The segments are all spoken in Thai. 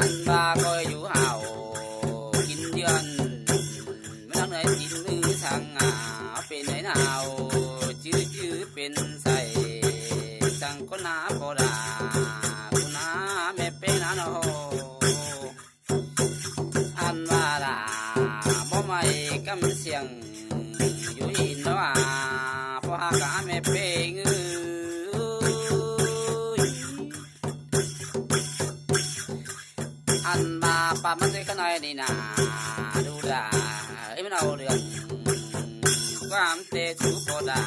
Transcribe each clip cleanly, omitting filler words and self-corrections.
อันบาก็อยู่เห่ากินเดือนไม่ต้องเหนื่อยกินมือสั่งเป็นไหนหนาวจื้อเป็นใส่สั่งคนหนาโบราคนหนาแม่เป็นนาโนอันว่าล่ะบ่ไม่กำเสียงอยู่หินว่าพอหากาแม่เป็นอันมาปามันจะกันหน่อยนี่นาดูด่าไอ้มันเอาเรื่องความเตะชูโบดา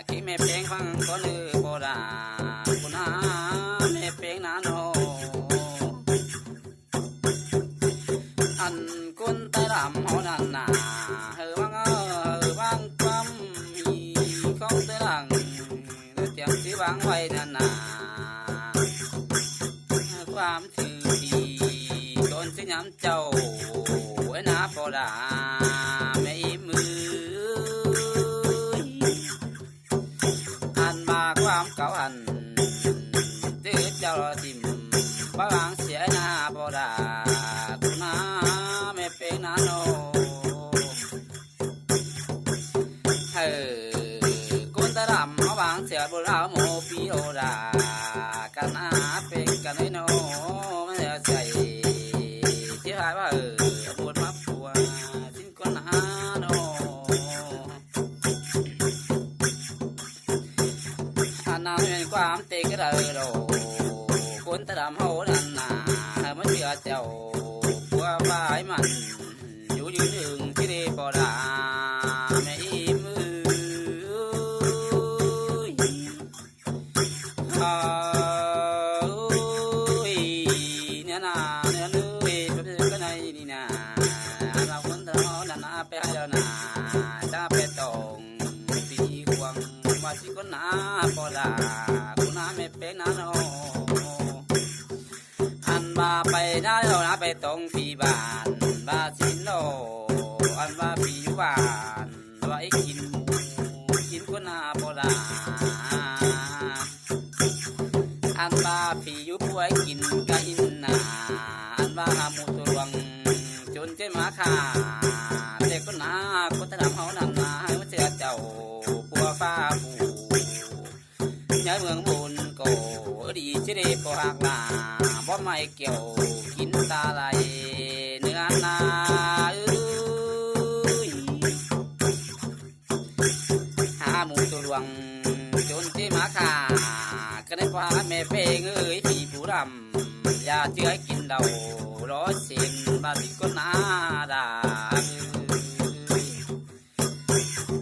ขี้แม่เพลงฟังก็ลือโบดาคุณอาแม่เพลงนาโนอันคุณตาดำหัวนันนาเฮวังความมีของเตลังเตรียมสีวางไว้นั่นนาความถือดีโดนสิย้ำเจ้าไว้นาโบดาไม่มืออันมาความเก่าอันตื้อเจ้าทิมบางเสียนาโบดาคุณนาไม่เป็นนาโนคนตาดำเขาบางเสียบุราโมปีโอดากันอาเป็นกันไอโนไม่ได้ใส่ที่หายว่าปวดมาปวดสิ้นคนหาโนอันนั้นเป็นความเตะกระเดาคนตาดำเขาดันนาไม่เชื่อเจ้าปัวฝ่ายมันอยู่ยืนหนึ่งที่ได้ปอดาไม่มือเนี่ยนะเนี่ยเลยก็ในนี่นะเราคนเราดันนาไปให้เรานาจะไปตรงตีควงว่าที่คนหนาปอดาคนหนาไม่เป็นนาโนอันมาไปได้เรานะไปตรงปีบ้านบาสินโนอันว่าปีอยู่บ้านว่าไอ้กินหมูกินคนหนาปอดาอันว่าผีอยู่ป่วยกินกะอินนาอันว่าหมูตัววังจนเจ้มาขาเด็กคนหนาคนตะดำเขานำนาให้มาเจอเจ้าปัวฟ้าปูย้ายเมืองบุญโกดีเจดีปหักลาบ่ไม่เกี่ยวกินตาไหลเนื้อนาหาหมูตัววังจนเจ้มาขาก็ได้พาแม่เพลงที่ผู้รำอย่าเชื่อกินเดาร้อยเสียนบาสิคนนาดา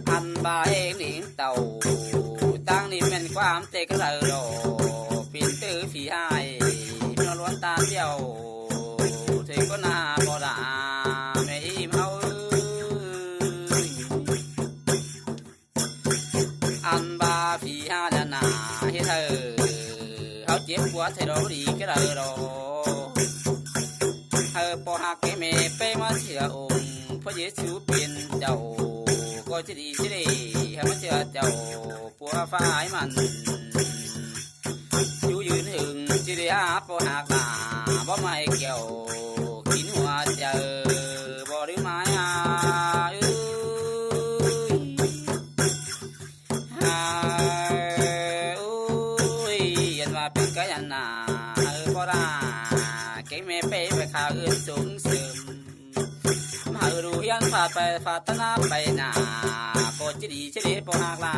อันบาเองหนิงเต่าตั้งนี่เป็นความเตะกระเดาปิ่นตื้อผีหายนล้วนตาเดียวเทก็นาบอดาไม่อิ่มเอาอันบาผีหาดานาให้เธอเขาเจ็บปวดเธอเราดีก็ได้รอเธอพอหักแม่ไปมาเชื่อองค์พระเยซูเป็นเจ้าก็จะดีให้มาเชื่อเจ้าปัวฝ่ายมันอยู่ยืนหึงจะได้หาพอหักมาบ่ไม่เกี่ยวกินหัวเจอบ่หรือไม่เป็นกะยันนาพอราเก่งแม่ไปข่าวอื่นสูงซึมมาดูยันฟาดไปฟาดตนาไปนาโคจิดีชิดีปหักลา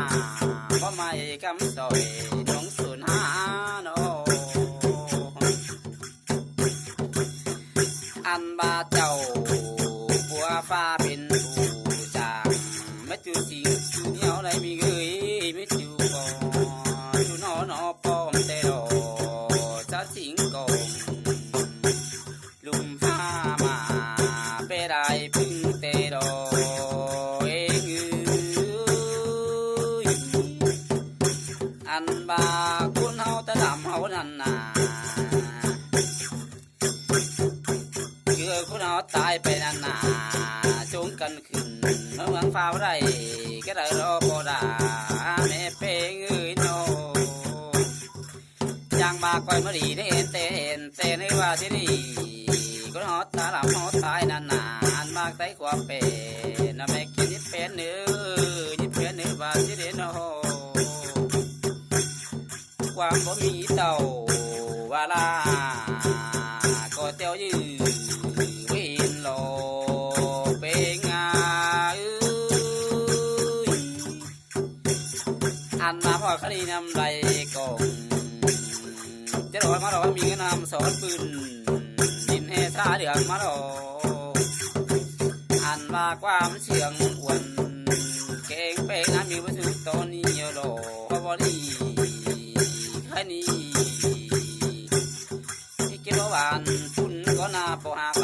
เพราะไม่กำสอยน้องสุนหาโนอันบาเจ้าปัวฟ้าเป็นผู้จางไม่จูสิงจูเหนียวได้มีเกยไม่จูก่อจูนอนอปอมเตโรจะสิงกงลุมฟ้ามาเปรายพึ่งเตโรเองอันบาคุณเฮาตะดำเฮานั่นนาคุณเอาตายไปนานนาจุงกันขึ้นเมืองฟ้าไรก็ได้รอพอดาแม่เพงโนยังมาคอยมาดีเห็นเตน แต่ในว่าที่นี่ก็หอตาหลับหอตายนานๆมากใต้ความเป็นนะแม่กินยิบเป็นเนื้อยิบเป็นเนื้อว่าที่เด่นโหความบ่มีเต่าวาลาก็เตียวยืวินโลเป็นงาอันมาพอคดีนำไรกงจะรอมาเรามีเงินนำสอนปืนดินเฮซาเดืองมาเราอันมาความเชียงอ้วนเก่งเป็นน้ำมีวัตถุตอนนี้เยอะโลบอดี้แค่นี้ที่กินหวานปุ่นก็น่าปหัก